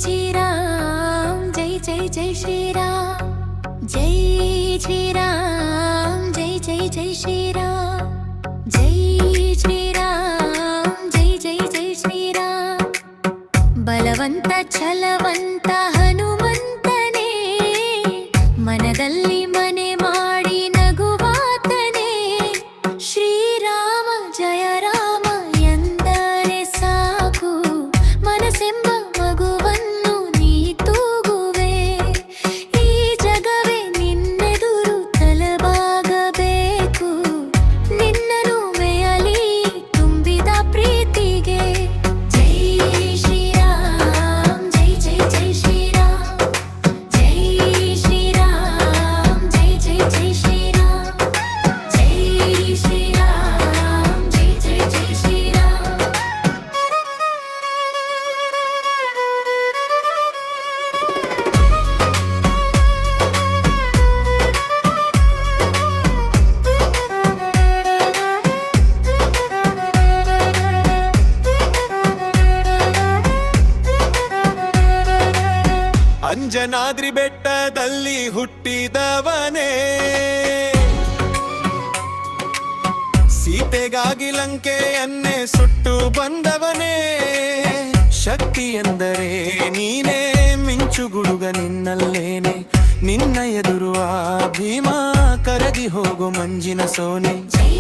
श्रीराम जय जय जय श्रीराम जय श्रीराम जय जय जय श्रीराम जय श्रीराम जय जय जय श्रीराम बलवंत ಛಲವಂತ ಹನುಮಂತನೇ मनदल्लि मने ಮಾಡಿ ನಗುವಾತನೇ ಶ್ರೀರಾಮ ಜಯ ರಾಮ ಎಂದರೆ ಸಾಕು ಮನಸ್ಸೆಂಬ ಮಗುವನ್ನು ನೀ ತೂಗುವೆ ಈ ಜಗವೇ ನಿನ್ನೆದುರು ತಲೆಬಾಗಬೇಕು ನಿನ್ನನು ಮೇಯಲಿ ತುಂಬಿದ ಪ್ರೀತಿಗೆ ಜೈ ಶ್ರೀರಾಮ್ ಜೈ ಜೈ ಜೈ ಶ್ರೀರಾಮ್ ಜೈ ಶ್ರೀರಾಮ್ ಜೈ ಜೈ ಜೈ ಶ್ರೀರಾಮ್ ಜೈ ಶ್ರೀರಾಮ್ ಜೈ ಜೈ ಜೈ ಶ್ರೀರಾಮ್ ಅಂಜನಾದ್ರಿ ಬೆಟ್ಟದಲ್ಲಿ ಹುಟ್ಟಿದವನೇ ಸೀತೆಗಾಗಿ ಲಂಕೆಯನ್ನೇ ಸುಟ್ಟು ಬಂದವನೇ ಶಕ್ತಿ ಎಂದರೆ ನೀನೇ ಮಿಂಚುಗುಡುಗ ನಿನ್ನಲ್ಲೇನೆ ನಿನ್ನ ಎದುರು ಆ ಭೀಮ ಕರಗಿ ಹೋಗು ಮಂಜಿನ ಸೋನೆ ಜೈ